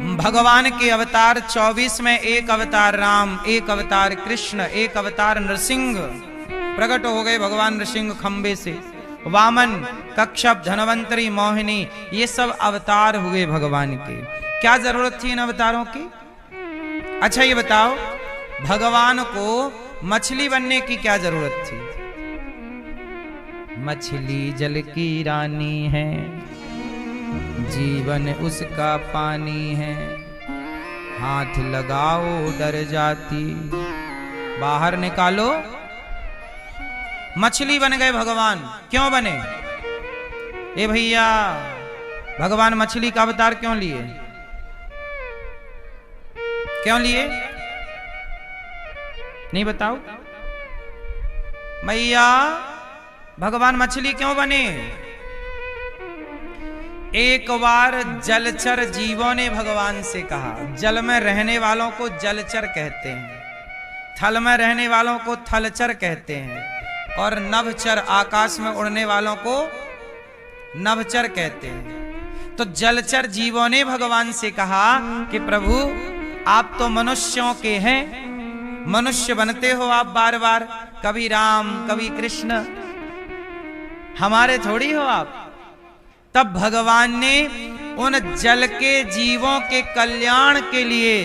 भगवान के अवतार 24 में एक अवतार राम, एक अवतार कृष्ण, एक अवतार नरसिंह प्रकट हो गए। भगवान नरसिंह खंबे से, वामन, कच्छप, धनवंतरी, मोहिनी, ये सब अवतार हुए भगवान के। क्या जरूरत थी इन अवतारों की? अच्छा ये बताओ, भगवान को मछली बनने की क्या जरूरत थी? मछली जल की रानी है, जीवन उसका पानी है, हाथ लगाओ डर जाती, बाहर निकालो। मछली बन गए भगवान। क्यों बने? ए भैया, भगवान मछली का अवतार क्यों लिए? क्यों लिए? नहीं बताओ भैया, भगवान मछली क्यों बने? एक बार जलचर जीवों ने भगवान से कहा, जल में रहने वालों को जलचर कहते हैं, थल में रहने वालों को थलचर कहते हैं, और नभचर आकाश में उड़ने वालों को नभचर कहते हैं। तो जलचर जीवों ने भगवान से कहा कि प्रभु आप तो मनुष्यों के हैं, मनुष्य बनते हो आप बार बार, कभी राम कभी कृष्ण, हमारे थोड़ी हो आप। तब भगवान ने उन जल के जीवों के कल्याण के लिए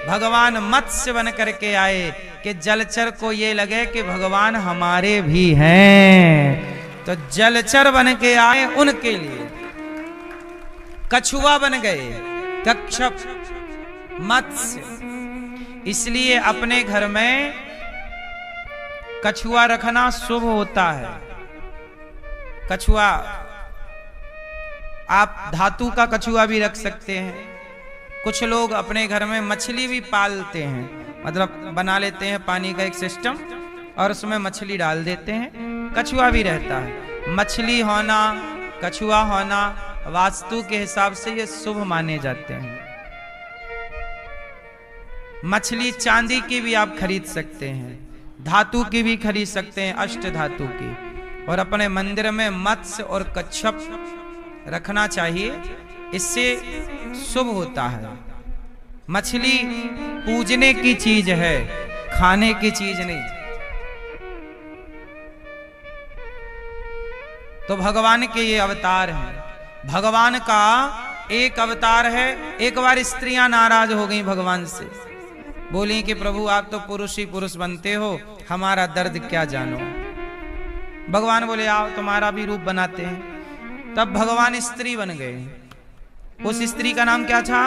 भगवान मत्स्य बन करके आए कि जलचर को ये लगे कि भगवान हमारे भी हैं। तो जलचर बन के आए उनके लिए। कछुआ बन गए, कच्छप, मत्स्य। इसलिए अपने घर में कछुआ रखना शुभ होता है। कछुआ, आप धातु का कछुआ भी रख सकते हैं। कुछ लोग अपने घर में मछली भी पालते हैं, मतलब बना लेते हैं पानी का एक सिस्टम और उसमें मछली डाल देते हैं, कछुआ भी रहता है। मछली होना, कछुआ होना वास्तु के हिसाब से ये शुभ माने जाते हैं। मछली चांदी की भी आप खरीद सकते हैं, धातु की भी खरीद सकते हैं, अष्ट धातु की। और अपने मंदिर में मत्स्य और कच्छप रखना चाहिए, इससे शुभ होता है। मछली पूजने की चीज है, खाने की चीज नहीं। तो भगवान के ये अवतार हैं। भगवान का एक अवतार है। एक बार स्त्रियां नाराज हो गई भगवान से, बोली कि प्रभु आप तो पुरुष ही पुरुष बनते हो, हमारा दर्द क्या जानो। भगवान बोले आओ तुम्हारा भी रूप बनाते हैं। तब भगवान स्त्री बन गए। उस स्त्री का नाम क्या था?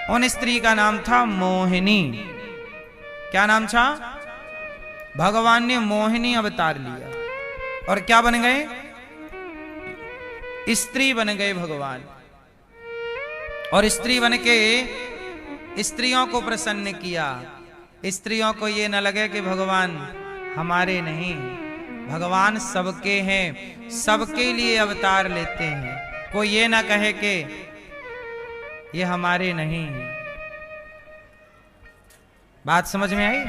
उन स्त्री का नाम था मोहिनी। क्या नाम था? भगवान ने मोहिनी अवतार लिया और क्या बन गए? स्त्री बन गए भगवान। और स्त्री बन के स्त्रियों को प्रसन्न किया। स्त्रियों को ये न लगे कि भगवान हमारे नहीं, भगवान सबके हैं, सबके लिए अवतार लेते हैं। कोई ये ना कहे कि ये हमारे नहीं। बात समझ में आई?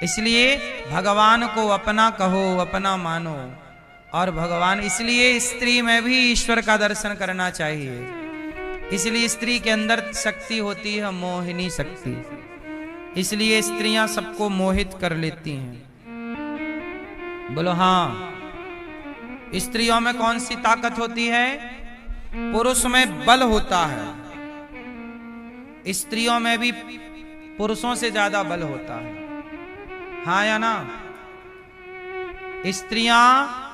इसलिए भगवान को अपना कहो, अपना मानो। और भगवान, इसलिए स्त्री में भी ईश्वर का दर्शन करना चाहिए। इसलिए स्त्री के अंदर शक्ति होती है, मोहिनी शक्ति। इसलिए स्त्रियां सबको मोहित कर लेती हैं। बोलो हाँ। स्त्रियों में कौन सी ताकत होती है? पुरुष में बल होता है, स्त्रियों में भी पुरुषों से ज्यादा बल होता है। हाँ या ना? स्त्रियां,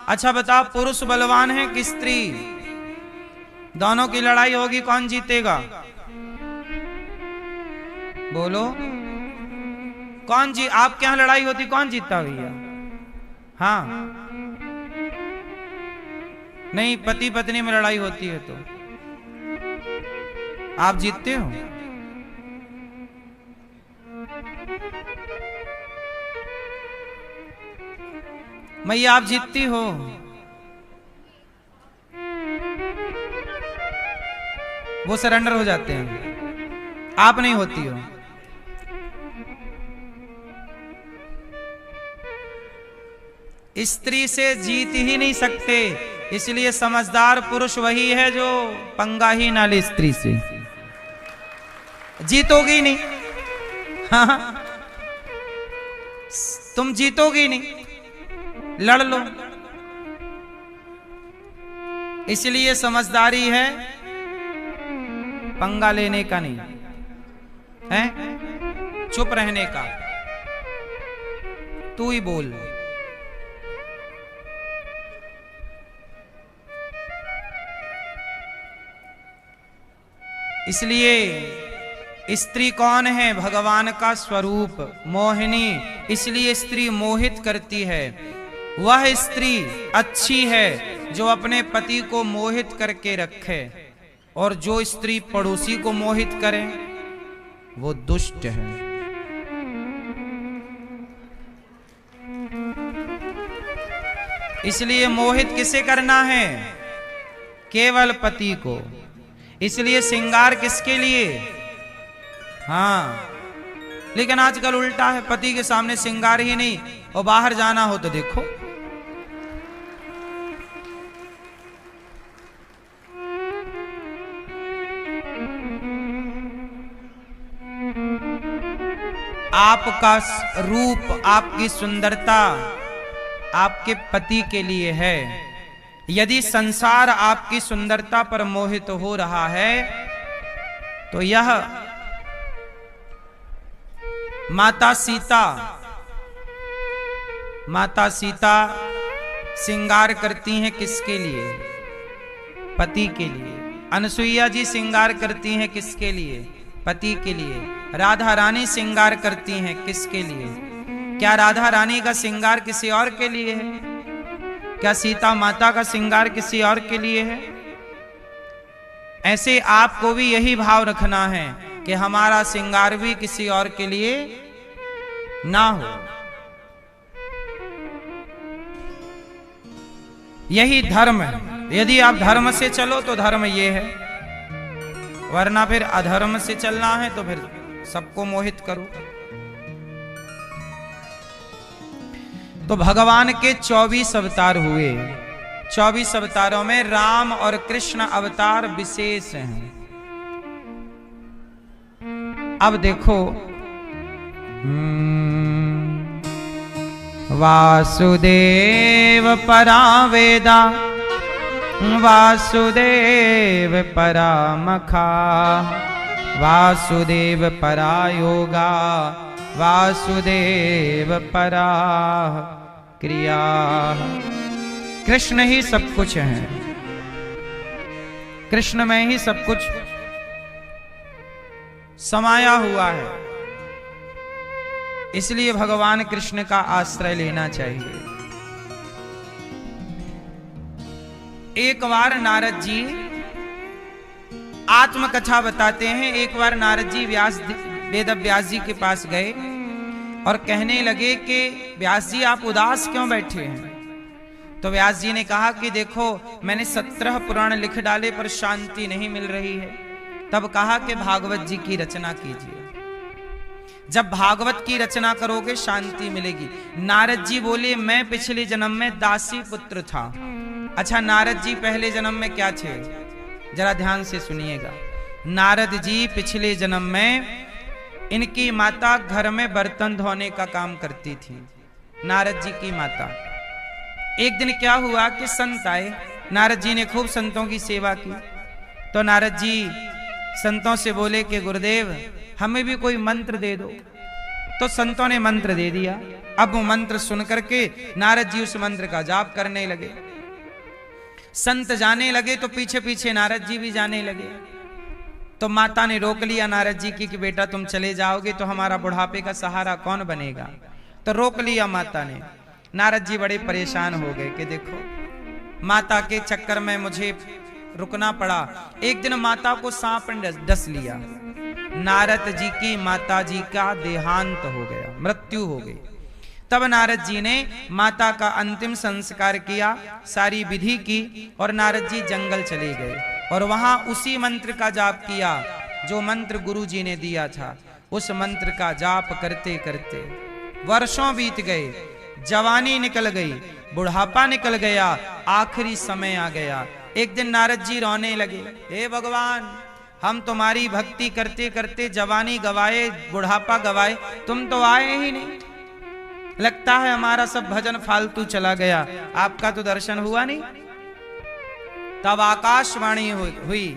अच्छा बताओ, पुरुष बलवान है कि स्त्री? दोनों की लड़ाई होगी, कौन जीतेगा? बोलो कौन जी? आपके यहां लड़ाई होती, कौन जीतता भैया? हाँ नहीं, पति पत्नी में लड़ाई होती है तो आप जीतते हो? मैया आप जीतती हो? वो सरेंडर हो जाते हैं, आप नहीं होती हो। स्त्री से जीत ही नहीं सकते, इसलिए समझदार पुरुष वही है जो पंगा ही ना ले स्त्री से। जीतोगी नहीं, हाँ तुम जीतोगी नहीं, लड़ लो। इसलिए समझदारी है पंगा लेने का नहीं है, चुप रहने का। तू ही बोल। इसलिए स्त्री कौन है? भगवान का स्वरूप, मोहिनी। इसलिए स्त्री मोहित करती है। वह स्त्री अच्छी है जो अपने पति को मोहित करके रखे, और जो स्त्री पड़ोसी को मोहित करे वो दुष्ट है। इसलिए मोहित किसे करना है? केवल पति को। इसलिए श्रृंगार किसके लिए? हाँ, लेकिन आजकल उल्टा है, पति के सामने श्रृंगार ही नहीं, और बाहर जाना हो तो देखो आपका रूप, आपकी सुंदरता आपके पति के लिए है। यदि संसार आपकी सुंदरता पर मोहित हो रहा है तो यह माता सीता श्रृंगार करती हैं किसके लिए? पति के लिए। अनसुईया जी श्रृंगार करती हैं किसके लिए? पति के लिए। राधा रानी श्रृंगार करती हैं किसके लिए? क्या राधा रानी का श्रृंगार किसी और के लिए है? क्या सीता माता का श्रृंगार किसी और के लिए है? ऐसे आपको भी यही भाव रखना है कि हमारा श्रृंगार भी किसी और के लिए ना हो। यही धर्म है। यदि आप धर्म से चलो तो धर्म ये है, वरना फिर अधर्म से चलना है तो फिर सबको मोहित करो। तो भगवान के 24 अवतार हुए। 24 अवतारों में राम और कृष्ण अवतार विशेष हैं। अब देखो, वासुदेव परा वेदा, वासुदेव परा मखा, वासुदेव परा योगा, वासुदेव परा क्रिया। कृष्ण ही सब कुछ है, कृष्ण में ही सब कुछ समाया हुआ है। इसलिए भगवान कृष्ण का आश्रय लेना चाहिए। एक बार नारद जी आत्मकथा बताते हैं। एक बार नारद जी वेद व्यास जी के पास गए और कहने लगे कि व्यास जी आप उदास क्यों बैठे हैं? तो व्यास जी ने कहा कि देखो मैंने 17 पुराण लिख डाले पर शांति नहीं मिल रही है। तब कहा कि भागवत जी की रचना कीजिए, जब भागवत की रचना करोगे शांति मिलेगी। नारद जी बोले मैं पिछले जन्म में दासी पुत्र था। अच्छा, नारद जी पहले जन्म में क्या थे? जरा ध्यान से सुनिएगा। नारद जी पिछले जन्म में इनकी माता घर में बर्तन धोने का काम करती थी। नारद जी की माता। एक दिन क्या हुआ कि संत आए। नारद जी ने खूब संतों की सेवा की। तो नारद जी संतों से बोले कि गुरुदेव हमें भी कोई मंत्र दे दो। तो संतों ने मंत्र दे दिया। अब वो मंत्र सुन करके नारद जी उस मंत्र का जाप करने लगे। संत जाने लगे तो पीछे पीछे नारद जी भी जाने लगे। तो माता ने रोक लिया नारद जी की कि बेटा तुम चले जाओगे तो हमारा बुढ़ापे का सहारा कौन बनेगा? तो रोक लिया माता ने। नारद जी बड़े परेशान हो गए कि देखो माता के चक्कर में मुझे रुकना पड़ा। एक दिन माता को सांप ने डस लिया। नारद जी की माता जी का देहांत हो गया, मृत्यु हो गई। तब नारद जी ने माता का अंतिम संस्कार किया, सारी विधि की, और नारद जी जंगल चले गए और वहां उसी मंत्र का जाप किया जो मंत्र गुरु जी ने दिया था। उस मंत्र का जाप करते करते वर्षों बीत गए, जवानी निकल गई। बुढ़ापा निकल गया, आखिरी समय आ गया। एक दिन नारद जी रोने लगे, हे भगवान, हम तुम्हारी भक्ति करते करते जवानी गवाए, बुढ़ापा गवाए, तुम तो आए ही नहीं। लगता है हमारा सब भजन फालतू चला गया, आपका तो दर्शन हुआ नहीं। तब आकाशवाणी हुई,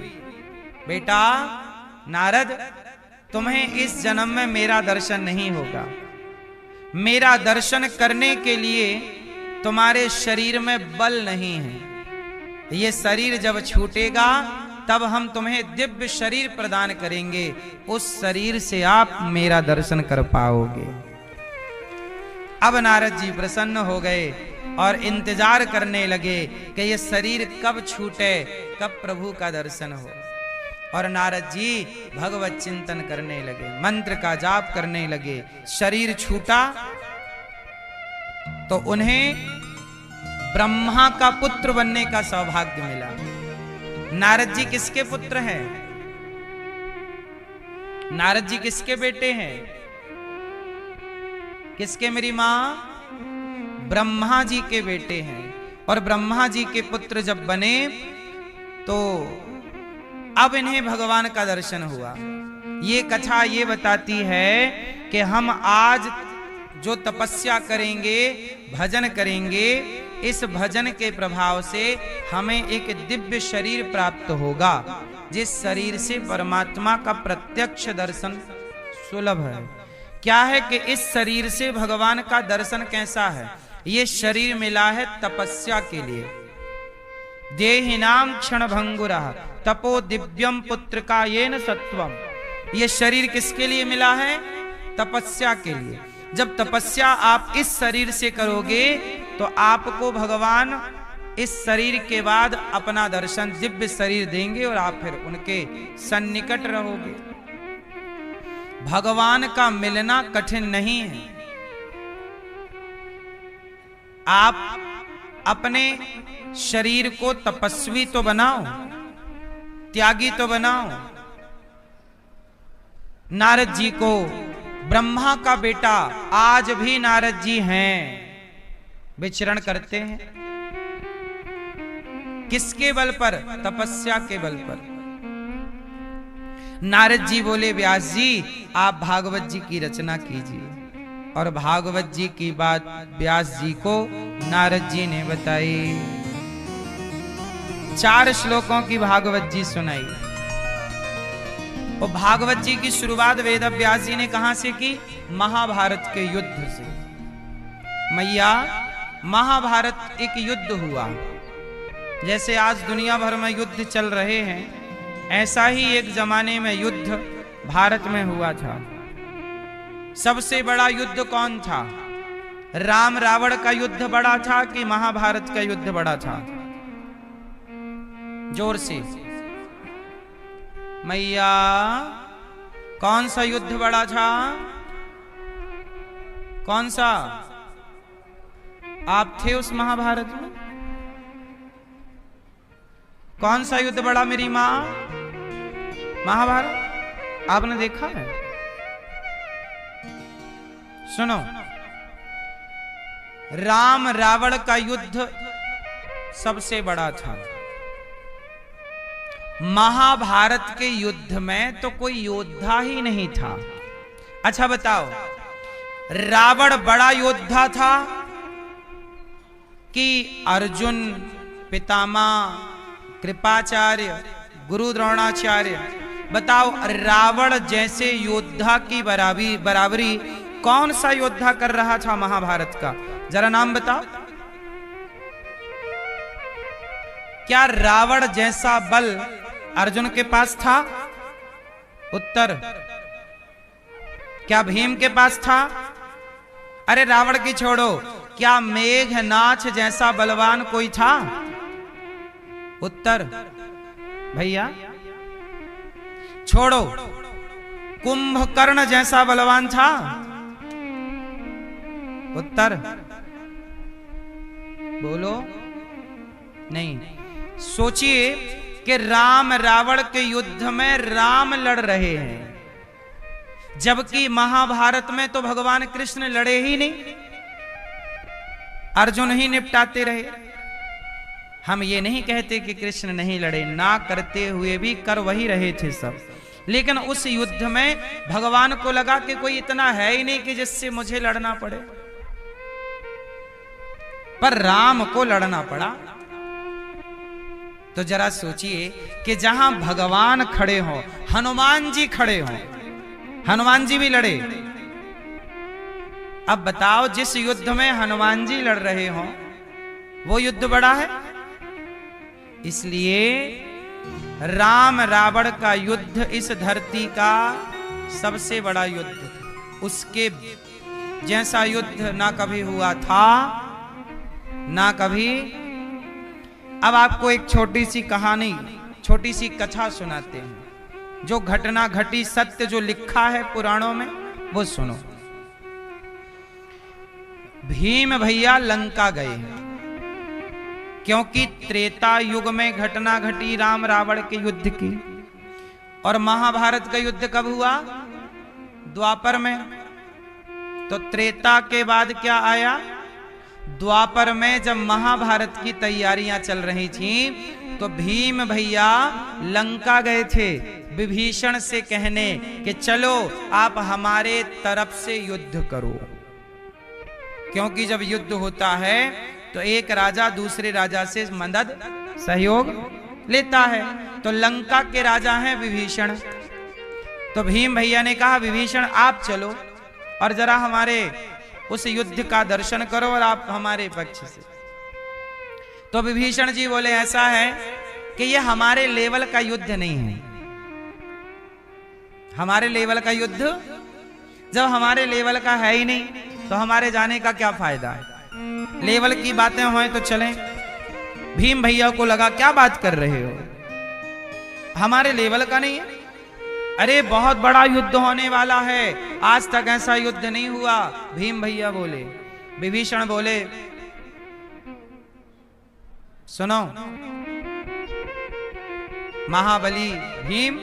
बेटा नारद, तुम्हें इस जन्म में मेरा दर्शन नहीं होगा। मेरा दर्शन करने के लिए तुम्हारे शरीर में बल नहीं है। ये शरीर जब छूटेगा तब हम तुम्हें दिव्य शरीर प्रदान करेंगे, उस शरीर से आप मेरा दर्शन कर पाओगे। अब नारद जी प्रसन्न हो गए और इंतजार करने लगे कि ये शरीर कब छूटे, कब प्रभु का दर्शन हो। और नारद जी भगवत चिंतन करने लगे, मंत्र का जाप करने लगे। शरीर छूटा तो उन्हें ब्रह्मा का पुत्र बनने का सौभाग्य मिला। नारद जी किसके पुत्र हैं? नारद जी किसके बेटे हैं? किसके? मेरी मां ब्रह्मा जी के बेटे हैं। और ब्रह्मा जी के पुत्र जब बने तो अब इन्हें भगवान का दर्शन हुआ। ये कथा ये बताती है कि हम आज जो तपस्या करेंगे, भजन करेंगे, इस भजन के प्रभाव से हमें एक दिव्य शरीर प्राप्त होगा, जिस शरीर से परमात्मा का प्रत्यक्ष दर्शन सुलभ है। क्या है कि इस शरीर से भगवान का दर्शन कैसा है? ये शरीर मिला है तपस्या के लिए। देहिनाम क्षण भंगुरः तपो दिव्यम पुत्र का येन सत्वम। ये शरीर किसके लिए मिला है? तपस्या के लिए। जब तपस्या आप इस शरीर से करोगे तो आपको भगवान इस शरीर के बाद अपना दर्शन दिव्य शरीर देंगे और आप फिर उनके सन्निकट रहोगे। भगवान का मिलना कठिन नहीं है। आप अपने शरीर को तपस्वी तो बनाओ, त्यागी तो बनाओ। नारद जी को ब्रह्मा का बेटा आज भी नारद जी हैं, विचरण करते हैं। किसके बल पर? तपस्या के बल पर। नारद जी बोले, व्यास जी आप भागवत जी की रचना कीजिए। और भागवत जी की बात व्यास जी को नारद जी ने बताई। 4 श्लोकों की भागवत जी सुनाई। और भागवत जी की शुरुआत वेद व्यास जी ने कहां से की? महाभारत के युद्ध से। मैया, महाभारत एक युद्ध हुआ। जैसे आज दुनिया भर में युद्ध चल रहे हैं, ऐसा ही एक जमाने में युद्ध भारत में हुआ था। सबसे बड़ा युद्ध कौन था? राम रावण का युद्ध बड़ा था कि महाभारत का युद्ध बड़ा था? जोर से मैया, कौन सा युद्ध बड़ा था? कौन सा? आप थे उस महाभारत में? कौन सा युद्ध बड़ा मेरी मां? महाभारत। आपने देखा है? सुनो, राम रावण का युद्ध सबसे बड़ा था। महाभारत के युद्ध में तो कोई योद्धा ही नहीं था। अच्छा बताओ, रावण बड़ा योद्धा था कि अर्जुन, पितामह, कृपाचार्य, गुरु द्रोणाचार्य? बताओ, रावण जैसे योद्धा की बराबरी कौन सा योद्धा कर रहा था महाभारत का? जरा नाम बताओ। क्या रावण जैसा बल अर्जुन के पास था? उत्तर। क्या भीम के पास था? अरे रावण की छोड़ो, क्या मेघनाथ जैसा बलवान कोई था? उत्तर। भैया छोड़ो, कुंभकर्ण जैसा बलवान था? उत्तर। बोलो। नहीं। सोचिए कि राम रावण के युद्ध में राम लड़ रहे हैं, जबकि महाभारत में तो भगवान कृष्ण लड़े ही नहीं। अर्जुन ही निपटाते रहे। हम ये नहीं कहते कि कृष्ण नहीं लड़े, ना करते हुए भी कर वही रहे थे सब, लेकिन उस युद्ध में भगवान को लगा कि कोई इतना है ही नहीं कि जिससे मुझे लड़ना पड़े, पर राम को लड़ना पड़ा। तो जरा सोचिए कि जहां भगवान खड़े हों, हनुमान जी खड़े हों, हनुमान जी भी लड़े। अब बताओ, जिस युद्ध में हनुमान जी लड़ रहे हों वो युद्ध बड़ा है। इसलिए राम रावण का युद्ध इस धरती का सबसे बड़ा युद्ध था। उसके जैसा युद्ध ना कभी हुआ था, ना कभी। अब आपको एक छोटी सी कहानी, छोटी सी कथा सुनाते हैं, जो घटना घटी, सत्य जो लिखा है पुराणों में, वो सुनो। भीम भैया लंका गए हैं, क्योंकि त्रेता युग में घटना घटी राम रावण के युद्ध की। और महाभारत का युद्ध कब हुआ? द्वापर में। तो त्रेता के बाद क्या आया? द्वापर में। जब महाभारत की तैयारियां चल रही थी तो भीम भैया लंका गए थे विभीषण से कहने कि चलो आप हमारे तरफ से युद्ध करो। क्योंकि जब युद्ध होता है तो एक राजा दूसरे राजा से मदद सहयोग लेता है। तो लंका के राजा हैं विभीषण। तो भीम भैया ने कहा, विभीषण आप चलो और जरा हमारे उस युद्ध का दर्शन करो और आप हमारे पक्ष से। तो विभीषण जी बोले, ऐसा है कि ये हमारे लेवल का युद्ध नहीं है। हमारे लेवल का युद्ध जब हमारे लेवल का है ही नहीं तो हमारे जाने का क्या फायदा है। लेवल की बातें हों तो चलें। भीम भैया को लगा, क्या बात कर रहे हो, हमारे लेवल का नहीं है। अरे बहुत बड़ा युद्ध होने वाला है, आज तक ऐसा युद्ध नहीं हुआ। भीम भैया बोले, विभीषण बोले, सुनो महाबली भीम,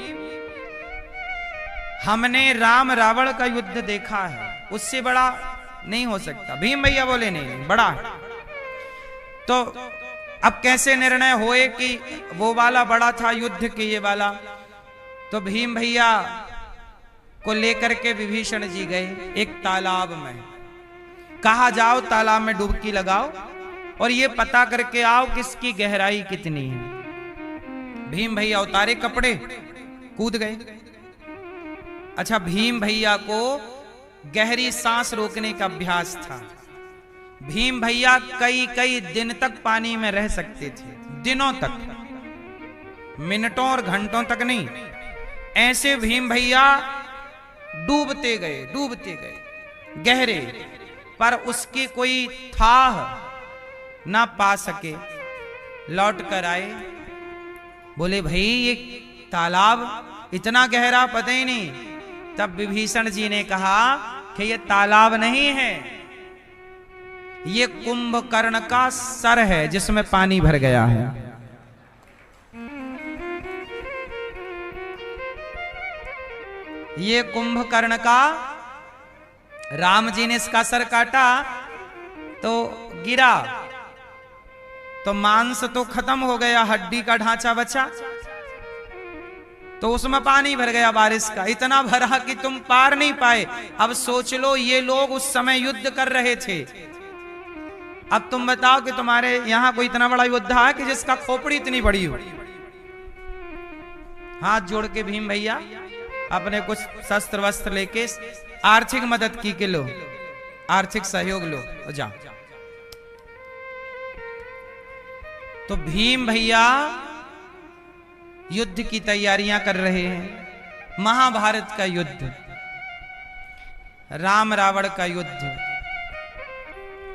हमने राम रावण का युद्ध देखा है, उससे बड़ा नहीं हो सकता। भीम भैया बोले, नहीं बड़ा है। तो अब कैसे निर्णय होए कि वो वाला बड़ा था युद्ध के ये वाला? तो भीम भैया को लेकर के विभीषण जी गए एक तालाब में। कहा, जाओ तालाब में डुबकी लगाओ और ये पता करके आओ किसकी गहराई कितनी है। भीम भैया उतारे कपड़े, कूद गए। अच्छा, भीम भैया को गहरी सांस रोकने का अभ्यास था। भीम भैया कई कई दिन तक पानी में रह सकते थे, दिनों तक, मिनटों और घंटों तक नहीं। ऐसे भीम भैया डूबते गए गहरे, पर उसकी कोई थाह ना पा सके। लौट कर आए, बोले भाई ये तालाब इतना गहरा पता ही नहीं। तब विभीषण जी ने कहा कि ये तालाब नहीं है, ये कुंभकर्ण का सर है जिसमें पानी भर गया है। ये कुंभकर्ण का, राम जी ने इसका सर काटा तो गिरा, तो मांस तो खत्म हो गया, हड्डी का ढांचा बचा, तो उसमें पानी भर गया बारिश का, इतना भरा कि तुम पार नहीं पाए। अब सोच लो, ये लोग उस समय युद्ध कर रहे थे। अब तुम बताओ कि तुम्हारे यहां कोई इतना बड़ा योद्धा है कि जिसका खोपड़ी इतनी बड़ी हो? हाथ जोड़ के भीम भैया अपने कुछ शस्त्र वस्त्र लेके आर्थिक मदद की के लो, आर्थिक सहयोग लो, जाओ। तो भीम भैया युद्ध की तैयारियां कर रहे हैं। महाभारत का युद्ध, राम रावण का युद्ध।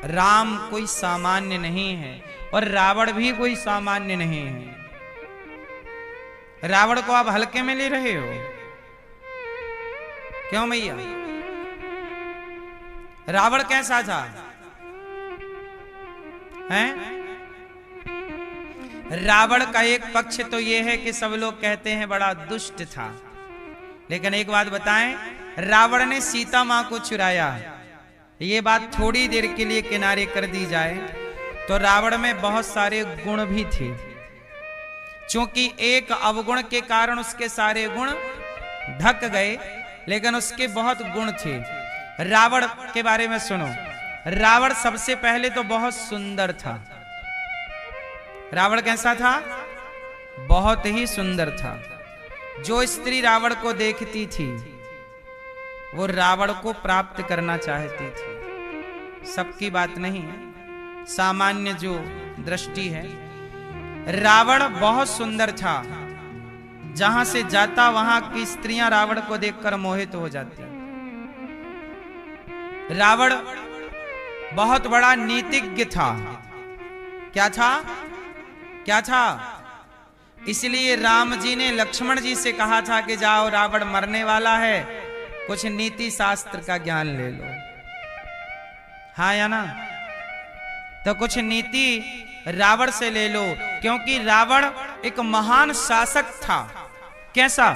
राम कोई सामान्य नहीं है और रावण भी कोई सामान्य नहीं है। रावण को आप हल्के में ले रहे हो क्यों भैया? रावण कैसा था? हैं? रावण का एक पक्ष तो यह है कि सब लोग कहते हैं बड़ा दुष्ट था, लेकिन एक बात बताएं, रावण ने सीता मां को चुराया, ये बात थोड़ी देर के लिए किनारे कर दी जाए तो रावण में बहुत सारे गुण भी थे। क्योंकि एक अवगुण के कारण उसके सारे गुण ढक गए, लेकिन उसके बहुत गुण थे। रावण के बारे में सुनो। रावण सबसे पहले तो बहुत सुंदर था। रावण कैसा था? बहुत ही सुंदर था। जो स्त्री रावण को देखती थी वो रावण को प्राप्त करना चाहती थी। सबकी बात नहीं है, सामान्य जो दृष्टि है। रावण बहुत सुंदर था। जहां से जाता वहां की स्त्रियां रावण को देखकर मोहित हो जाती। रावण बहुत बड़ा नीतिज्ञ था। क्या था? क्या था? इसलिए राम जी ने लक्ष्मण जी से कहा था कि जाओ, रावण मरने वाला है, कुछ नीति शास्त्र का ज्ञान ले लो। हाँ या ना? तो कुछ नीति रावण से ले लो, क्योंकि रावण एक महान शासक था। कैसा?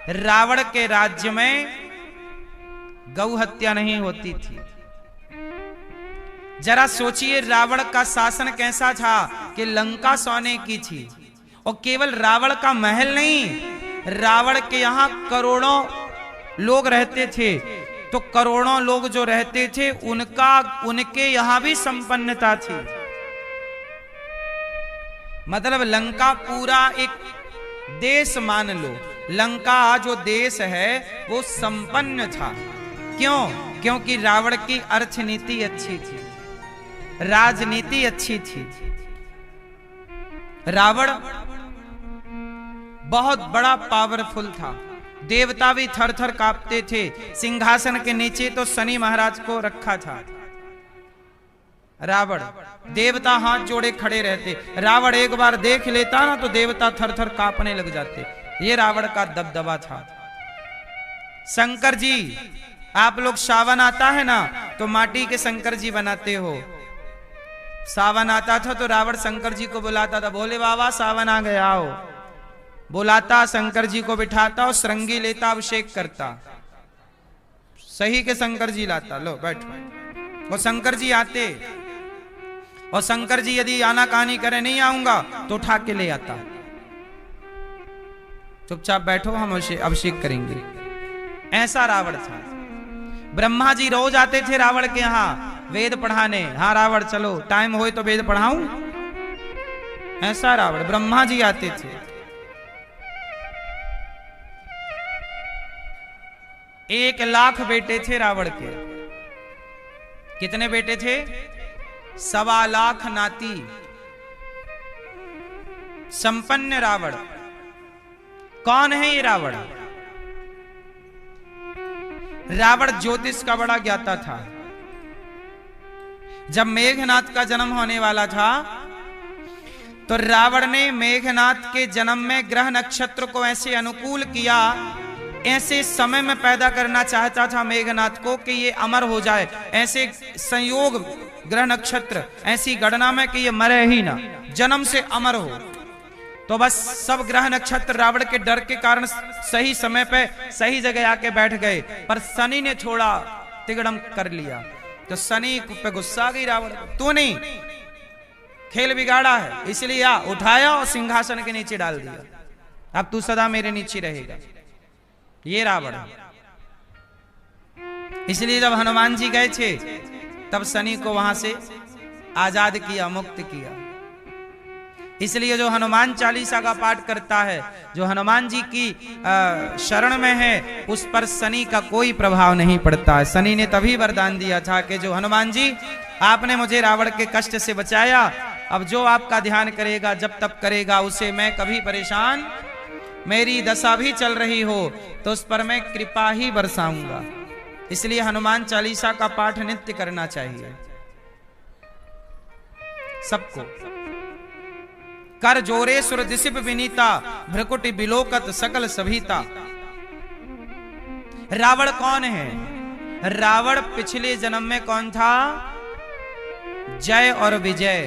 रावण के राज्य में गौ हत्या नहीं होती थी। जरा सोचिए रावण का शासन कैसा था कि लंका सोने की थी। और केवल रावण का महल नहीं, रावण के यहां करोड़ों लोग रहते थे। तो करोड़ों लोग जो रहते थे उनके यहां भी संपन्नता थी। मतलब लंका पूरा एक देश मान लो। लंका जो देश है वो संपन्न था। क्यों? क्योंकि रावण की अर्थनीति अच्छी थी, राजनीति अच्छी थी। रावण बहुत बड़ा पावरफुल था। देवता भी थर थर कांपते थे। सिंहासन के नीचे तो शनि महाराज को रखा था। रावण देवता हाथ जोड़े खड़े रहते। रावण एक बार देख लेता ना तो देवता थर थर कांपने लग जाते। ये रावण का दबदबा था। शंकर जी, आप लोग सावन आता है ना तो माटी के शंकर जी बनाते हो। सावन आता था तो रावण शंकर जी को बुलाता था, बोले बाबा सावन आ गया आओ। बुलाता, शंकर जी को बिठाता और श्रृंगी लेता, अभिषेक करता। सही के शंकर जी लाता, लो बैठो। और शंकर जी आते और शंकर जी यदि आना कहानी करे नहीं आऊंगा तो उठा के ले आता। चुपचाप बैठो, हम अभिषेक करेंगे। ऐसा रावण था। ब्रह्मा जी रोज आते थे रावण के यहां वेद पढ़ाने। हाँ रावण चलो, टाइम होए तो वेद पढ़ाऊं। ऐसा रावण। ब्रह्मा जी आते थे। 1,00,000 बेटे थे रावण के। कितने बेटे थे? 1,25,00,000 नाती। संपन्न रावण। कौन है ये रावण? रावण ज्योतिष का बड़ा ज्ञाता था। जब मेघनाथ का जन्म होने वाला था तो रावण ने मेघनाथ के जन्म में ग्रह नक्षत्र को ऐसे अनुकूल किया, ऐसे समय में पैदा करना चाहता था मेघनाथ को कि ये अमर हो जाए। ऐसे संयोग ग्रह नक्षत्र, ऐसी गणना में कि ये मरे ही ना, जन्म से अमर हो। तो बस सब ग्रह नक्षत्र रावण के डर के कारण सही समय पे सही जगह आके बैठ गए। पर शनि ने थोड़ा तिगड़म कर लिया तो शनि पे गुस्सा आ गई रावण। तू नहीं, खेल बिगाड़ा है, इसलिए आ उठाया और सिंहासन के नीचे डाल दिया। अब तू सदा मेरे नीचे रहेगा। ये रावण। इसलिए जब हनुमान जी गए थे तब शनि को वहां से आजाद किया, मुक्त किया। इसलिए जो हनुमान चालीसा का पाठ करता है, जो हनुमान जी की शरण में है, उस पर शनि का कोई प्रभाव नहीं पड़ता है। शनि ने तभी वरदान दिया था कि जो हनुमान जी आपने मुझे रावण के कष्ट से बचाया, अब जो आपका ध्यान करेगा, जब तक करेगा, उसे मैं कभी परेशान, मेरी दशा भी चल रही हो तो उस पर मैं कृपा ही बरसाऊंगा। इसलिए हनुमान चालीसा का पाठ नित्य करना चाहिए सबको। कर जोरे सुर दिसिप विनीता, भ्रकुटि बिलोकत सकल सभीता। रावण कौन है? रावण पिछले जन्म में कौन था? जय और विजय,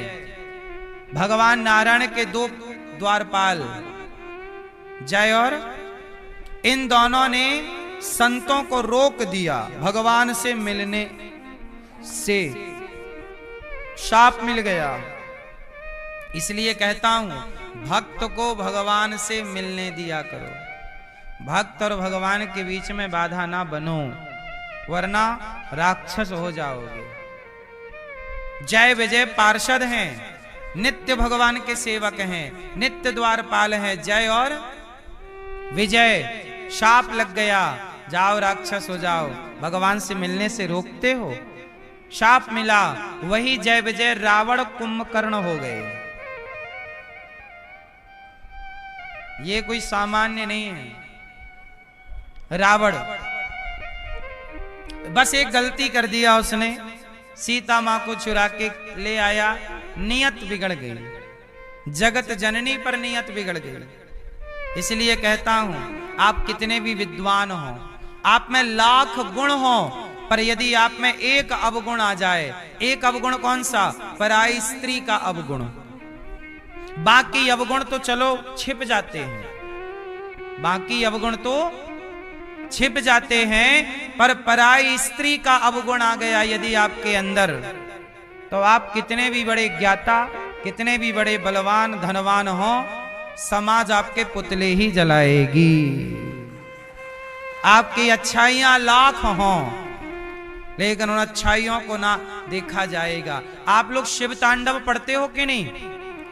भगवान नारायण के 2 द्वारपाल जय और, इन दोनों ने संतों को रोक दिया भगवान से मिलने। से शाप मिल गया। इसलिए कहता हूं भक्त को भगवान से मिलने दिया करो। भक्त और भगवान के बीच में बाधा ना बनो, वरना राक्षस हो जाओगे। जय विजय पार्षद हैं, नित्य भगवान के सेवक हैं, नित्य द्वारपाल हैं। जय और विजय शाप लग गया, जाओ राक्षस हो जाओ, भगवान से मिलने से रोकते हो। शाप मिला, वही जय विजय रावण कुंभकर्ण हो गए। ये कोई सामान्य नहीं है। रावण बस एक गलती कर दिया उसने, सीता मां को चुरा के ले आया, नियत बिगड़ गई। जगत जननी पर नियत बिगड़ गई। इसलिए कहता हूं आप कितने भी विद्वान हो, आप में लाख गुण हो, पर यदि आप में एक अवगुण आ जाए, एक अवगुण कौन सा? पराई स्त्री का अवगुण। बाकी अवगुण तो चलो छिप जाते हैं, बाकी अवगुण तो छिप जाते हैं, पर पराई स्त्री का अवगुण आ गया यदि आपके अंदर, तो आप कितने भी बड़े ज्ञाता, कितने भी बड़े बलवान धनवान हो, समाज आपके पुतले ही जलाएगी। आपकी अच्छाइयां लाख हों, लेकिन उन अच्छाइयों को ना देखा जाएगा। आप लोग शिव तांडव पढ़ते हो कि नहीं?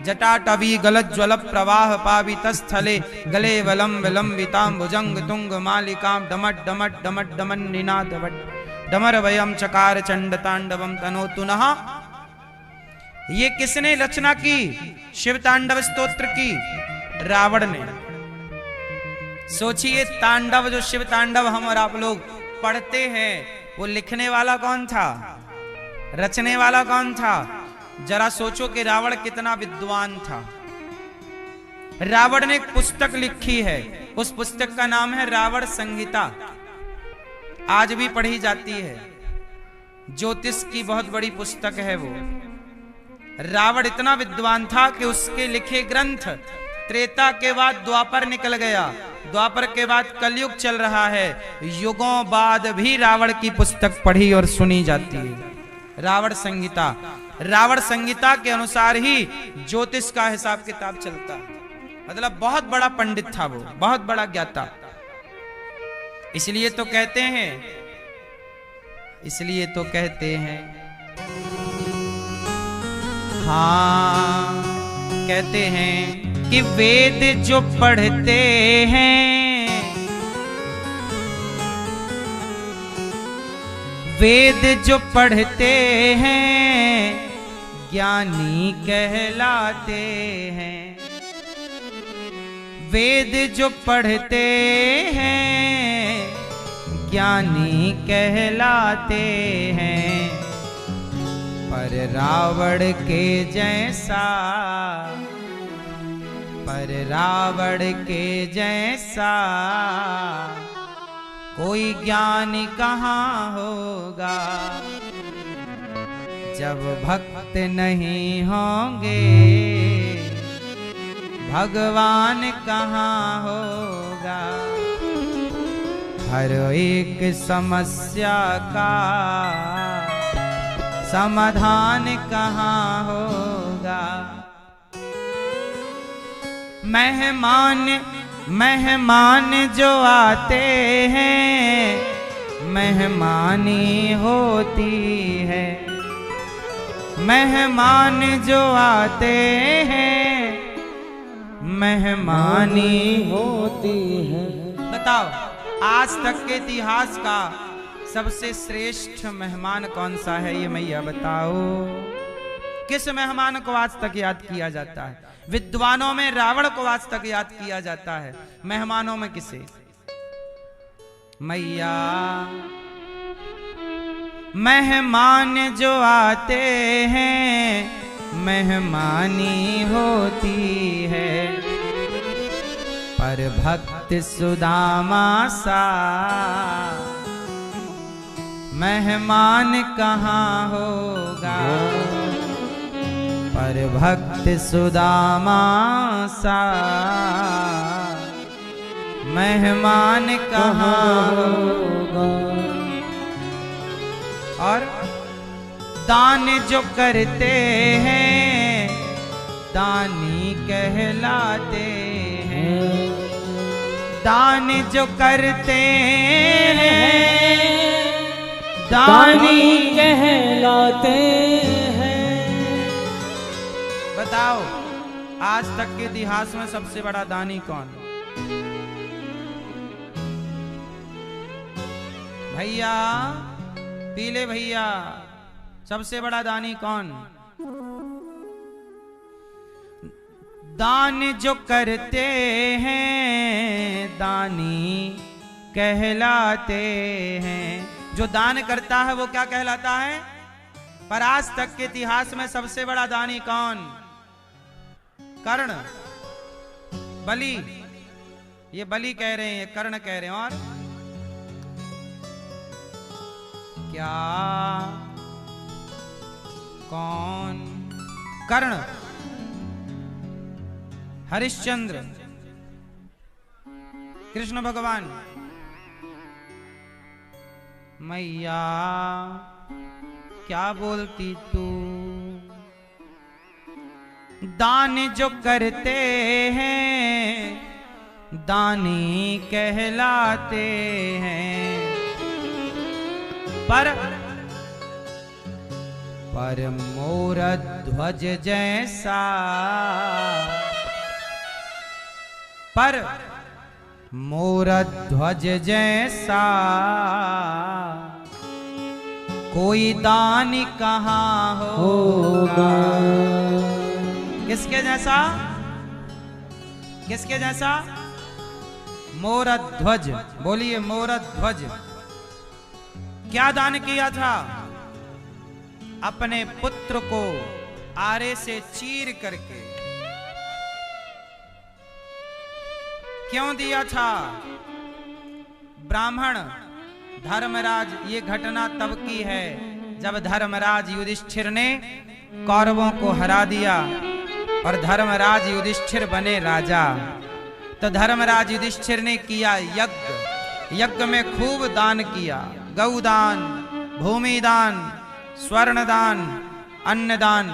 जटाटवी गलज्ज्वल प्रवाह पावितस्थले गले वलम विलंबितां भुजंग तुंग मालिकां डमट डमट डमट डमन निनादवट डमर वयम चकार चंड तांडवम तनोतु नः। ये किसने रचना की? शिव तांडव स्तोत्र की रावण ने। सोचिए, तांडव जो शिव तांडव हम और आप लोग पढ़ते हैं, वो लिखने वाला कौन था? रचने वाला कौन था? जरा सोचो कि रावण कितना विद्वान था। रावण ने एक पुस्तक लिखी है, उस पुस्तक का नाम है रावण संहिता। आज भी पढ़ी जाती है, ज्योतिष की बहुत बड़ी पुस्तक है वो। रावण इतना विद्वान था कि उसके लिखे ग्रंथ त्रेता के बाद द्वापर निकल गया, द्वापर के बाद कलयुग चल रहा है, युगों बाद भी रावण की पुस्तक पढ़ी और सुनी जाती है। रावण संहिता, रावण संहिता के अनुसार ही ज्योतिष का हिसाब किताब चलता है। मतलब बहुत बड़ा पंडित था वो, बहुत बड़ा ज्ञाता। इसलिए तो कहते हैं, इसलिए तो कहते हैं, हाँ कहते हैं कि वेद जो पढ़ते हैं, वेद जो पढ़ते हैं ज्ञानी कहलाते हैं। वेद जो पढ़ते हैं ज्ञानी कहलाते हैं। पर रावण के जैसा, पर रावण के जैसा कोई ज्ञानी कहाँ होगा। जब भक्त नहीं होंगे भगवान कहाँ होगा। हर एक समस्या का समाधान कहाँ होगा। मेहमान मेहमान जो आते हैं मेहमानी होती है। मेहमान जो आते हैं मेहमानी होती है। बताओ, आज तक के इतिहास का सबसे श्रेष्ठ मेहमान कौन सा है? ये मैया बताओ, किस मेहमान को आज तक याद किया जाता है? विद्वानों में रावण को आज तक याद किया जाता है, मेहमानों में किसे? मैया। मेहमान जो आते हैं मेहमानी होती है। पर भक्त सुदामा सा मेहमान कहाँ होगा। पर भक्त सुदामा सा मेहमान कहाँ होगा। और दान जो करते हैं दानी कहलाते हैं। दान जो करते हैं दानी कहलाते हैं। बताओ आज तक के इतिहास में सबसे बड़ा दानी कौन? भैया पीले भैया, सबसे बड़ा दानी कौन? दान जो करते हैं दानी कहलाते हैं। जो दान करता है वो क्या कहलाता है? पर आज तक के इतिहास में सबसे बड़ा दानी कौन? कर्ण, बलि। ये बलि कह रहे हैं, कर्ण कह रहे हैं। और क्या? कौन? कर्ण, हरिश्चंद्र, कृष्ण भगवान। मैया क्या बोलती तू? दान जो करते हैं दानी कहलाते हैं। पर मोर ध्वज जैसा, पर मोर ध्वज जैसा कोई दानी कहाँ होगा। किसके जैसा? किसके जैसा? मोर ध्वज। बोलिए मोर ध्वज। क्या दान किया था? अपने पुत्र को आरे से चीर करके। क्यों दिया था? ब्राह्मण धर्मराज, ये घटना तब की है जब धर्मराज युधिष्ठिर ने कौरवों को हरा दिया और धर्मराज युधिष्ठिर बने राजा। तो धर्मराज युधिष्ठिर ने किया यज्ञ। यज्ञ में खूब दान किया, गौदान, भूमिदान, स्वर्णदान, अन्नदान।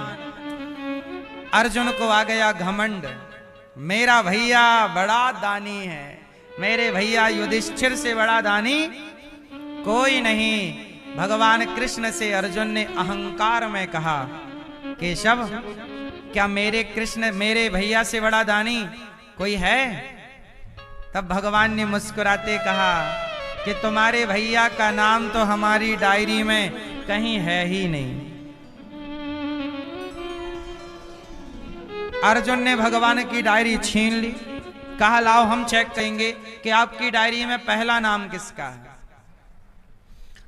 अर्जुन को आ गया घमंड, मेरा भैया बड़ा दानी है, मेरे भैया युधिष्ठिर से बड़ा दानी कोई नहीं। भगवान कृष्ण से अर्जुन ने अहंकार में कहा, केशव क्या मेरे कृष्ण, मेरे भैया से बड़ा दानी कोई है? तब भगवान ने मुस्कुराते कहा कि तुम्हारे भैया का नाम तो हमारी डायरी में कहीं है ही नहीं। अर्जुन ने भगवान की डायरी छीन ली, कहा लाओ हम चेक करेंगे कि आपकी डायरी में पहला नाम किसका है।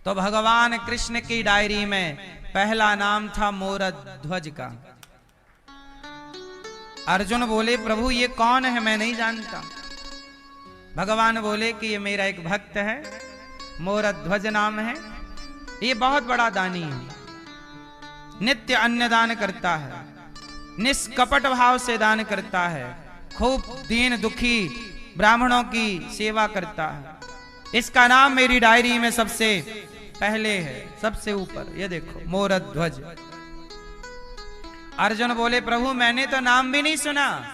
तो भगवान कृष्ण की डायरी में पहला नाम था मोरध्वज का। अर्जुन बोले प्रभु ये कौन है, मैं नहीं जानता। भगवान बोले कि ये मेरा एक भक्त है, मोरध्वज नाम है, ये बहुत बड़ा दानी है, नित्य अन्नदान करता है, निष्कपट भाव से दान करता है, खूब दीन दुखी ब्राह्मणों की सेवा करता है। इसका नाम मेरी डायरी में सबसे पहले है, सबसे ऊपर, ये देखो मोरध्वज। अर्जुन बोले प्रभु मैंने तो नाम भी नहीं सुना।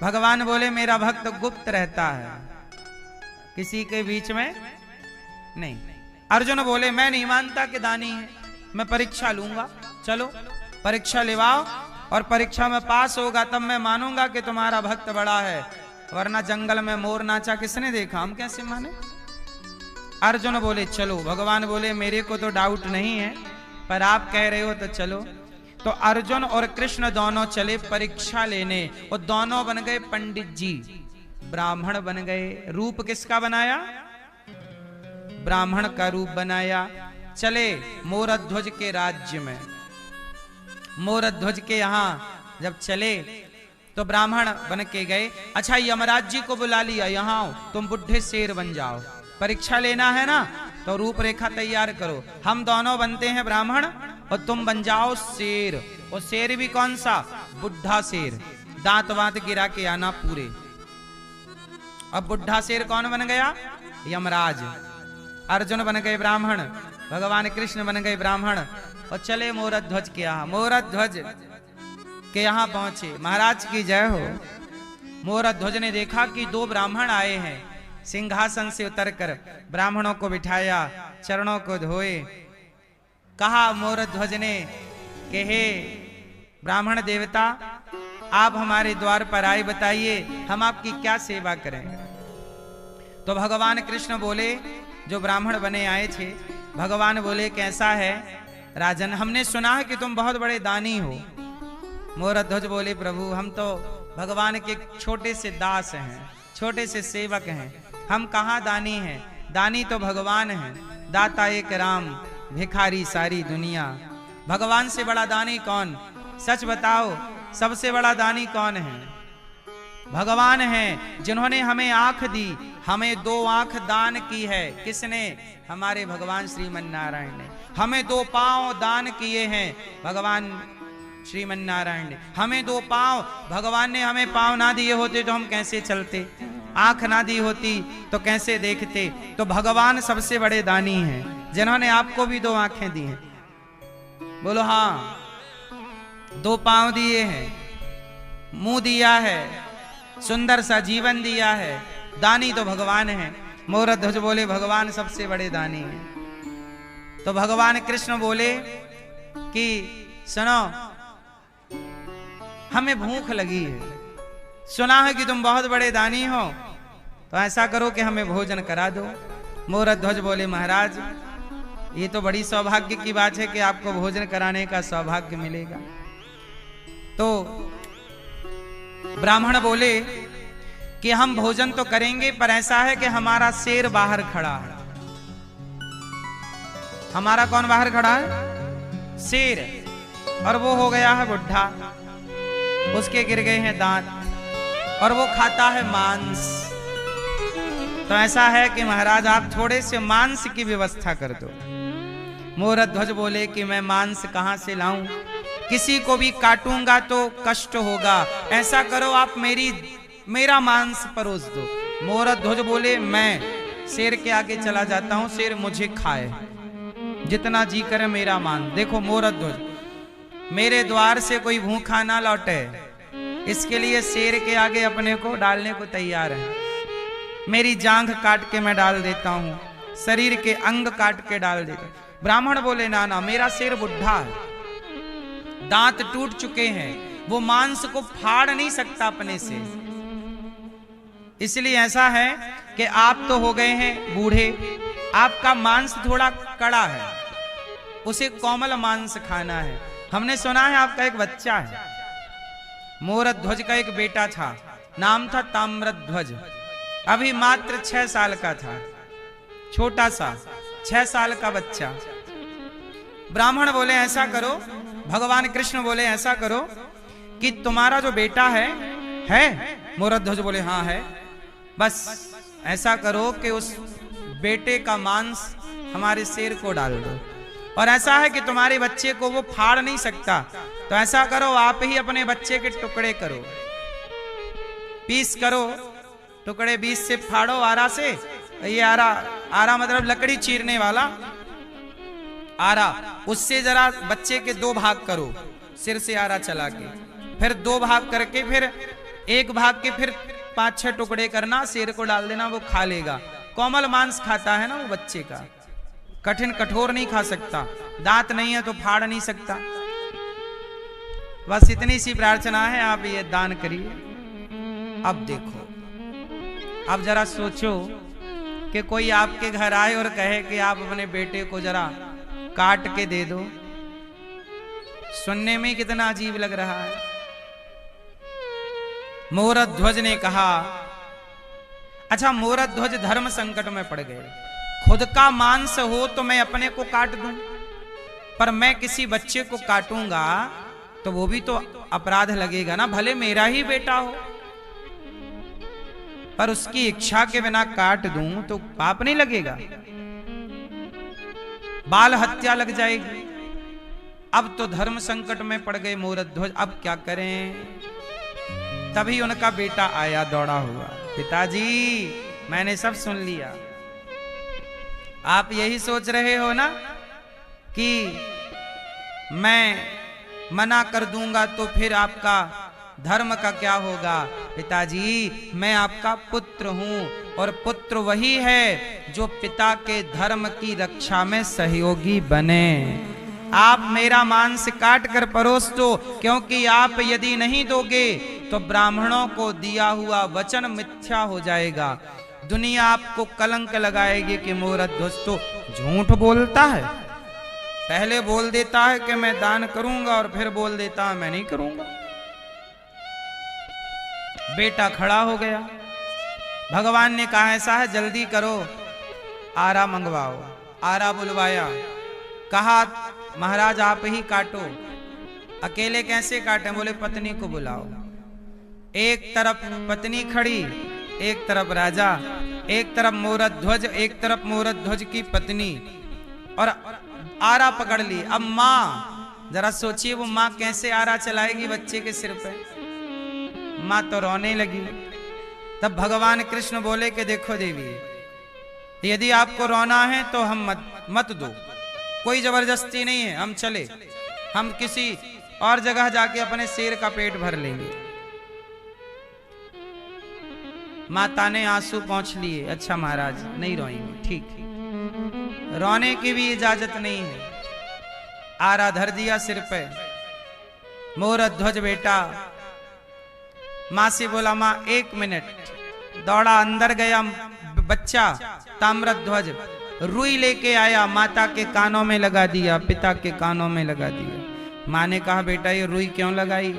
भगवान बोले मेरा भक्त गुप्त रहता है, किसी के बीच में नहीं। अर्जुन बोले मैं नहीं मानता कि दानी है, मैं परीक्षा लूंगा, चलो परीक्षा लेवाओ और परीक्षा में पास होगा तब मैं मानूंगा कि तुम्हारा भक्त बड़ा है, वरना जंगल में मोर नाचा किसने देखा, हम कैसे माने। अर्जुन बोले चलो। भगवान बोले मेरे को तो डाउट नहीं है, पर आप कह रहे हो तो चलो। तो अर्जुन और कृष्ण दोनों चले परीक्षा लेने, और दोनों बन गए पंडित जी, ब्राह्मण बन गए। रूप किसका बनाया? ब्राह्मण का रूप बनाया। चले मोरध्वज के राज्य में। मोरध्वज के यहां जब चले तो ब्राह्मण बन के गए। अच्छा यमराज जी को बुला लिया, यहां आओ, तुम बुढ़े शेर बन जाओ, परीक्षा लेना है ना, तो रूपरेखा तैयार करो। हम दोनों बनते हैं ब्राह्मण और तुम बन जाओ शेर। और शेर भी कौन सा? बुढ़ा शेर, दांत वांत गिरा के आना पूरे। अब बुढ़ा शेर कौन बन गया? यमराज। अर्जुन बन गए ब्राह्मण, भगवान कृष्ण बन गए ब्राह्मण और चले मोरध्वज के यहाँ। मोरध्वज के यहाँ पहुंचे। महाराज की जय हो। मोरध्वज ने देखा कि दो ब्राह्मण आए हैं। सिंहासन से उतरकर ब्राह्मणों को बिठाया, चरणों को धोए। कहा मोरध्वज ने कि हे ब्राह्मण देवता, आप हमारे द्वार पर आए, बताइए हम आपकी क्या सेवा करें। तो भगवान कृष्ण बोले, जो ब्राह्मण बने आए थे, भगवान बोले कैसा है राजन, हमने सुना है कि तुम बहुत बड़े दानी हो। मोरध्वज बोले प्रभु, हम तो भगवान के छोटे से दास हैं, छोटे से सेवक हैं, हम कहाँ दानी हैं। दानी तो भगवान हैं, दाता एक राम, भिखारी सारी दुनिया। भगवान से बड़ा दानी कौन? सच बताओ, सबसे बड़ा दानी कौन है? भगवान हैं, जिन्होंने हमें आंख दी, हमें 2 आंख दान की है। किसने? हमारे भगवान श्रीमन नारायण ने। हमें 2 पांव दान किए हैं, भगवान श्रीमन नारायण ने। हमें 2 पांव, भगवान ने हमें पांव ना दिए होते तो हम कैसे चलते? आंख ना दी होती तो कैसे देखते? तो भगवान सबसे बड़े दानी हैं, जिन्होंने आपको भी 2 आंखें दी हैं। बोलो हाँ, 2 पांव दिए हैं, मुंह दिया है, सुंदर सा जीवन दिया है। दानी तो भगवान है। मोरध्वज बोले भगवान सबसे बड़े दानी हैं। तो भगवान कृष्ण बोले कि सुनो, हमें भूख लगी है, सुना है कि तुम बहुत बड़े दानी हो, तो ऐसा करो कि हमें भोजन करा दो। मोरध्वज बोले महाराज, ये तो बड़ी सौभाग्य की बात है कि आपको भोजन कराने का सौभाग्य मिलेगा। तो ब्राह्मण बोले कि हम भोजन तो करेंगे, पर ऐसा है कि हमारा शेर बाहर खड़ा है। हमारा कौन बाहर खड़ा है? शेर। और वो हो गया है बुढ़ा, उसके गिर गए हैं दांत, और वो खाता है मांस। तो ऐसा है कि महाराज आप थोड़े से मांस की व्यवस्था कर दो। मोरध्वज बोले कि मैं मांस कहां से लाऊं, किसी को भी काटूंगा तो कष्ट होगा, ऐसा करो आप मेरा मांस परोस दो। मोरध्वज बोले मैं शेर के आगे चला जाता हूं, शेर मुझे खाए, जितना जी करे मेरा मान। देखो मोरध्वज, मेरे द्वार से कोई भूखा ना लौटे, इसके लिए शेर के आगे अपने को डालने को तैयार है। मेरी जांघ काट के मैं डाल देता हूं, शरीर के अंग काट के डाल देता हूं। ब्राह्मण बोले ना ना, मेरा शेर बुढ़ा है, दांत टूट चुके हैं, वो मांस को फाड़ नहीं सकता अपने से। इसलिए ऐसा है कि आप तो हो गए हैं बूढ़े, आपका मांस थोड़ा कड़ा है, उसे कोमल मांस खाना है। हमने सुना है आपका एक बच्चा है। मोरध्वज का एक बेटा था, नाम था ताम्रध्वज, अभी मात्र 6 साल का था, छोटा सा 6 साल का बच्चा। ब्राह्मण बोले ऐसा करो, भगवान कृष्ण बोले ऐसा करो कि तुम्हारा जो बेटा है? मोरध्वज बोले हाँ है। बस ऐसा करो कि उस बेटे का मांस हमारे शेर को डाल दो, और ऐसा है कि तुम्हारे बच्चे को वो फाड़ नहीं सकता, तो ऐसा करो आप ही अपने बच्चे के टुकड़े करो, पीस करो, टुकड़े 20 से फाड़ो आरा से। ये आरा मतलब लकड़ी चीरने वाला आरा, उससे जरा बच्चे के 2 भाग करो, सिर से आरा चला के, फिर 2 भाग करके, फिर 1 भाग के फिर 5-6 टुकड़े करना, शेर को डाल देना, वो खा लेगा। कोमल मांस खाता है ना वो बच्चे का, कठिन कठोर नहीं खा सकता, दांत नहीं है तो फाड़ नहीं सकता। बस इतनी सी प्रार्थना है, आप ये दान करिए। अब देखो, अब जरा सोचो कि कोई आपके घर आए और कहे कि आप अपने बेटे को जरा काट के दे दो, सुनने में कितना अजीब लग रहा है। मोरध्वज ने कहा, अच्छा मोरध्वज धर्म संकट में पड़ गए, खुद का मांस हो तो मैं अपने को काट दूं, पर मैं किसी बच्चे को काटूंगा तो वो भी तो अपराध लगेगा ना, भले मेरा ही बेटा हो, पर उसकी इच्छा के बिना काट दूं तो पाप नहीं लगेगा, बाल हत्या लग जाएगी। अब तो धर्म संकट में पड़ गए मोरध्वज, अब क्या करें। तभी उनका बेटा आया दौड़ा हुआ, पिताजी मैंने सब सुन लिया, आप यही सोच रहे हो ना कि मैं मना कर दूंगा तो फिर आपका धर्म का क्या होगा। पिताजी, मैं आपका पुत्र हूं और पुत्र वही है जो पिता के धर्म की रक्षा में सहयोगी बने। आप मेरा मांस काट कर परोस दो, क्योंकि आप यदि नहीं दोगे तो ब्राह्मणों को दिया हुआ वचन मिथ्या हो जाएगा। दुनिया आपको कलंक लगाएगी कि मोरध्वज तो झूठ बोलता है, पहले बोल देता है कि मैं दान करूंगा और फिर बोल देता है मैं नहीं करूंगा। बेटा खड़ा हो गया। भगवान ने कहा ऐसा है, जल्दी करो, आरा मंगवाओ। आरा बुलवाया, कहा महाराज आप ही काटो। अकेले कैसे काटे? बोले पत्नी को बुलाओ। एक तरफ पत्नी खड़ी, एक तरफ राजा, एक तरफ मोरध्वज, एक तरफ मोरध्वज की पत्नी, और आरा पकड़ ली। अब माँ, जरा सोचिए वो माँ कैसे आरा चलाएगी बच्चे के सिर पे। माँ तो रोने लगी। तब भगवान कृष्ण बोले कि देखो देवी, यदि आपको रोना है तो हम मत दो, कोई जबरदस्ती नहीं है, हम चले, हम किसी और जगह जाके अपने शेर का पेट भर लेंगे। माता ने आंसू पोंछ लिए। अच्छा महाराज नहीं रोएंगे, ठीक, रोने की भी इजाजत नहीं है। आरा धर दिया सिर पे। मोरध्वज बेटा माँ से बोला, माँ 1 मिनट। दौड़ा, अंदर गया बच्चा ताम्रध्वज, रुई लेके आया, माता के कानों में लगा दिया, पिता के कानों में लगा दिया। माँ ने कहा बेटा ये रुई क्यों लगाई?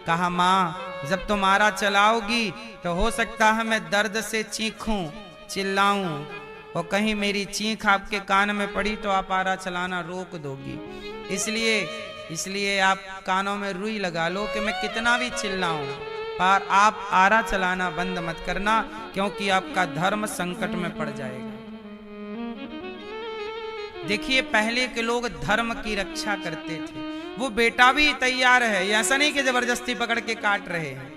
कहा माँ जब तुम आरा चलाओगी तो हो सकता है मैं दर्द से चीखूं, चिल्लाऊं, और कहीं मेरी चीख आपके कान में पड़ी तो आप आरा चलाना रोक दोगी। इसलिए आप कानों में रुई लगा लो कि मैं कितना भी चिल्लाऊं, पर आप आरा चलाना बंद मत करना, क्योंकि आपका धर्म संकट में पड़ जाएगा। देखिए पहले के लोग धर्म की रक्षा करते थे। वो बेटा भी तैयार है, ऐसा नहीं कि जबरदस्ती पकड़ के काट रहे हैं,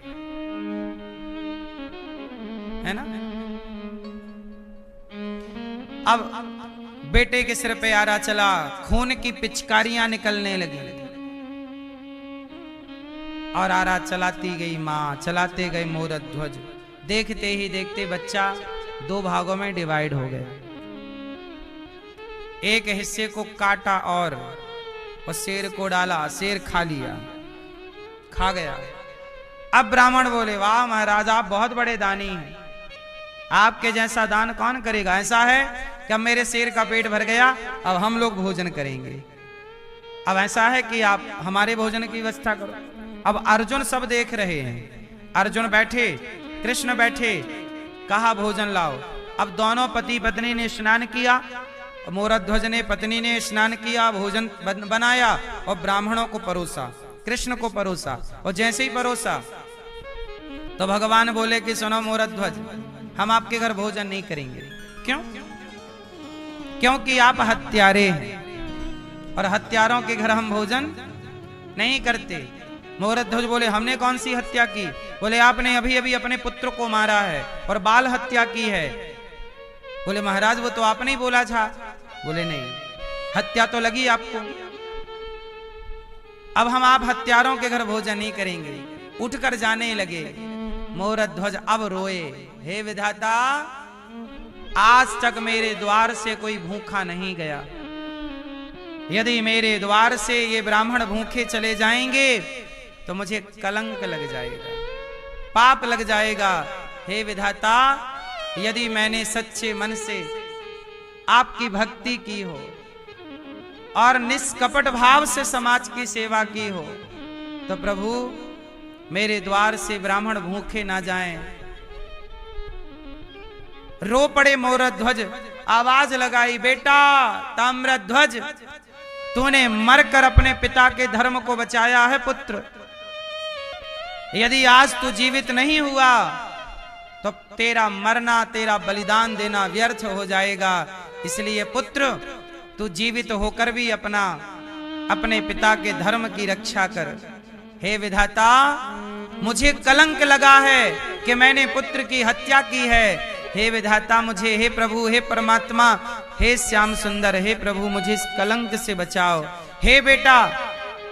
है ना। अब बेटे के सिर पे आरा चला, खून की पिचकारियां निकलने लगी, और आरा चलाती गई मां, चलाते गए मोरध्वज। देखते ही देखते बच्चा 2 भागों में डिवाइड हो गया। एक हिस्से को काटा और शेर को डाला, शेर खा लिया, खा गया। अब ब्राह्मण बोले, वाह महाराज आप बहुत बड़े दानी हैं, आपके जैसा दान कौन करेगा। ऐसा है कि अब मेरे शेर का पेट भर गया, अब हम लोग भोजन करेंगे। अब ऐसा है कि आप हमारे भोजन की व्यवस्था करो। अब अर्जुन सब देख रहे हैं। अर्जुन बैठे, कृष्ण बैठे, कहा भोजन लाओ। अब दोनों पति पत्नी ने स्नान किया, मोरध्वज ने पत्नी ने स्नान किया, भोजन बनाया और ब्राह्मणों को परोसा, कृष्ण को परोसा। और जैसे ही परोसा तो भगवान बोले कि सुनो मोरध्वज, हम आपके घर भोजन नहीं करेंगे। क्यों? क्योंकि आप हत्यारे हैं और हत्यारों के घर हम भोजन नहीं करते। मोरध्वज बोले, हमने कौन सी हत्या की? बोले, आपने अभी अभी अपने पुत्र को मारा है और बाल हत्या की है। बोले, महाराज वो तो आपने ही बोला था। बोले, नहीं, हत्या तो लगी आपको। अब हम आप हत्यारों के घर भोजन नहीं करेंगे। उठकर जाने लगे। मोरध्वज अब रोए, हे विधाता, आज तक मेरे द्वार से कोई भूखा नहीं गया। यदि मेरे द्वार से ये ब्राह्मण भूखे चले जाएंगे तो मुझे कलंक लग जाएगा, पाप लग जाएगा। हे विधाता, यदि मैंने सच्चे मन से आपकी भक्ति की हो और निष्कपट भाव से समाज की सेवा की हो तो प्रभु मेरे द्वार से ब्राह्मण भूखे ना जाएं। रो पड़े मोरध्वज, आवाज लगाई, बेटा ताम्रध्वज, तूने मरकर अपने पिता के धर्म को बचाया है पुत्र। यदि आज तू जीवित नहीं हुआ तो तेरा मरना, तेरा बलिदान देना व्यर्थ हो जाएगा। इसलिए पुत्र, तू जीवित होकर भी अपने पिता के धर्म की रक्षा कर। हे विधाता, मुझे कलंक लगा है कि मैंने पुत्र की हत्या की है, हे विधाता मुझे, हे प्रभु, हे परमात्मा, हे श्याम सुंदर, हे प्रभु मुझे इस कलंक से बचाओ। हे बेटा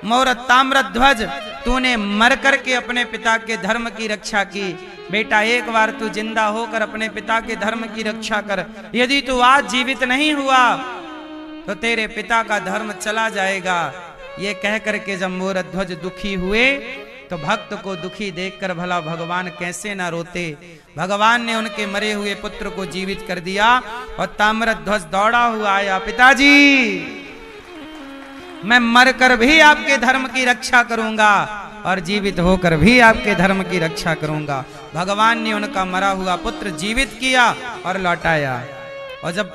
मोर ताम्रध्वज, तूने मर कर के अपने पिता के धर्म की रक्षा की। बेटा एक बार तू जिंदा होकर अपने पिता के धर्म की रक्षा कर। यदि तू आज जीवित नहीं हुआ तो तेरे पिता का धर्म चला जाएगा। ये कह करके जब मोरध्वज दुखी हुए तो भक्त को दुखी देखकर भला भगवान कैसे ना रोते। भगवान ने उनके मरे हुए पुत्र को जीवित कर दिया और ताम्रध्वज दौड़ा हुआ आया, पिताजी मैं मरकर भी आपके धर्म की रक्षा करूंगा और जीवित होकर भी आपके धर्म की रक्षा करूंगा। भगवान ने उनका मरा हुआ पुत्र जीवित किया और लौटाया। और जब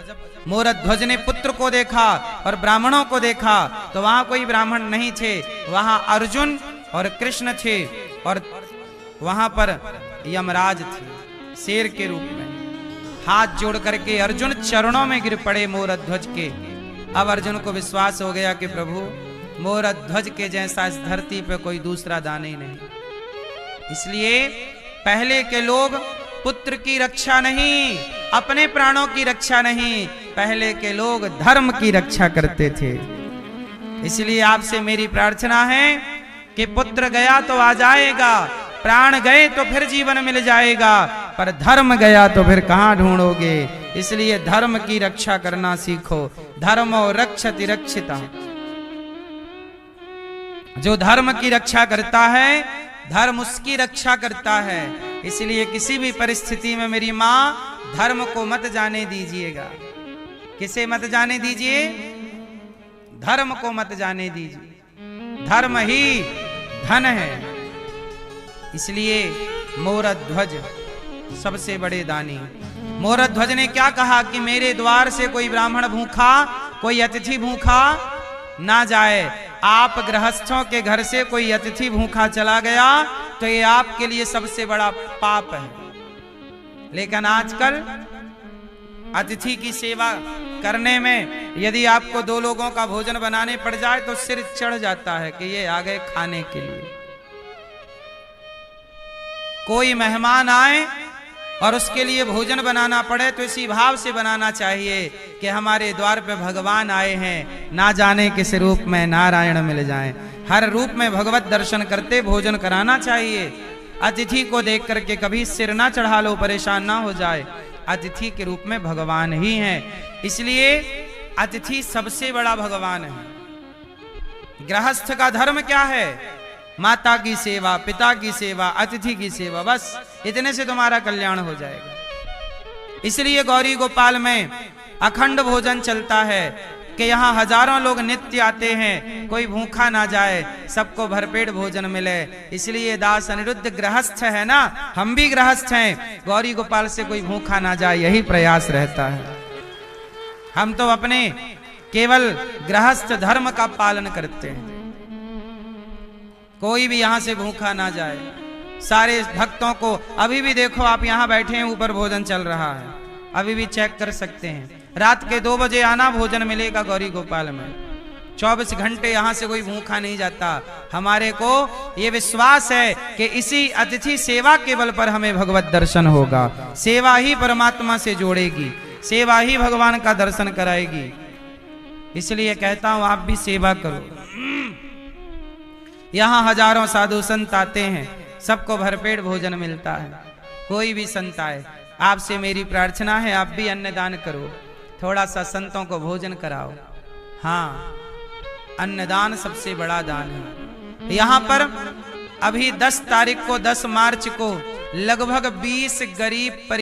मोरध्वज ने पुत्र को देखा और ब्राह्मणों को देखा तो वहां कोई ब्राह्मण नहीं थे, वहां अर्जुन और कृष्ण थे और वहां पर यमराज थे शेर के रूप में। हाथ जोड़ करके अर्जुन चरणों में गिर पड़े मोरध्वज के। अब अर्जुन को विश्वास हो गया कि प्रभु मोरध्वज के जैसा इस धरती पे कोई दूसरा दानी नहीं। इसलिए पहले के लोग पुत्र की रक्षा नहीं, अपने प्राणों की रक्षा नहीं, पहले के लोग धर्म की रक्षा करते थे। इसलिए आपसे मेरी प्रार्थना है कि पुत्र गया तो आ जाएगा, प्राण गए तो फिर जीवन मिल जाएगा, पर धर्म गया तो फिर कहां ढूंढोगे। इसलिए धर्म की रक्षा करना सीखो। धर्मो रक्षति रक्षिता, जो धर्म की रक्षा करता है धर्म उसकी रक्षा करता है। इसलिए किसी भी परिस्थिति में मेरी मां धर्म को मत जाने दीजिएगा। किसे मत जाने दीजिए? धर्म को मत जाने दीजिए। धर्म ही धन है। इसलिए मोरध्वज सबसे बड़े दानी। मोरध्वज ने क्या कहा कि मेरे द्वार से कोई ब्राह्मण भूखा, कोई अतिथि भूखा ना जाए। आप गृहस्थों के घर से कोई अतिथि भूखा चला गया तो ये आपके लिए सबसे बड़ा पाप है। लेकिन आजकल अतिथि की सेवा करने में यदि आपको 2 लोगों का भोजन बनाने पड़ जाए तो सिर चढ़ जाता है कि ये आ गए खाने के लिए। कोई मेहमान आए और उसके लिए भोजन बनाना पड़े तो इसी भाव से बनाना चाहिए कि हमारे द्वार पे भगवान आए हैं, ना जाने किस रूप में नारायण मिल जाएं। हर रूप में भगवत दर्शन करते भोजन कराना चाहिए। अतिथि को देख करके कभी सिर ना चढ़ा लो, परेशान ना हो जाए। अतिथि के रूप में भगवान ही हैं। इसलिए अतिथि सबसे बड़ा भगवान है। गृहस्थ का धर्म क्या है? माता की सेवा, पिता की सेवा, अतिथि की सेवा, बस इतने से तुम्हारा कल्याण हो जाएगा। इसलिए गौरी गोपाल में अखंड भोजन चलता है कि यहाँ हजारों लोग नित्य आते हैं, कोई भूखा ना जाए, सबको भरपेट भोजन मिले। इसलिए दास अनिरुद्ध गृहस्थ है ना, हम भी गृहस्थ हैं, गौरी गोपाल से कोई भूखा ना जाए, यही प्रयास रहता है। हम तो अपने केवल गृहस्थ धर्म का पालन करते हैं। कोई भी यहां से भूखा ना जाए। सारे भक्तों को अभी भी देखो, आप यहां बैठे हैं, ऊपर भोजन चल रहा है, अभी भी चेक कर सकते हैं। रात के 2 बजे आना, भोजन मिलेगा गौरी गोपाल में। 24 घंटे यहां से कोई भूखा नहीं जाता। हमारे को ये विश्वास है कि इसी अतिथि सेवा के बल पर हमें भगवत दर्शन होगा। सेवा ही परमात्मा से जोड़ेगी, सेवा ही भगवान का दर्शन कराएगी। इसलिए कहता हूं आप भी सेवा करो। यहाँ हजारों साधु संत आते हैं, सबको भरपेट भोजन मिलता है। कोई भी संत आए, आपसे मेरी प्रार्थना है आप भी अन्नदान करो, थोड़ा सा संतों को भोजन कराओ। हाँ, अन्नदान सबसे बड़ा दान है। यहाँ पर अभी 10 तारीख को 10 मार्च को लगभग 20 गरीब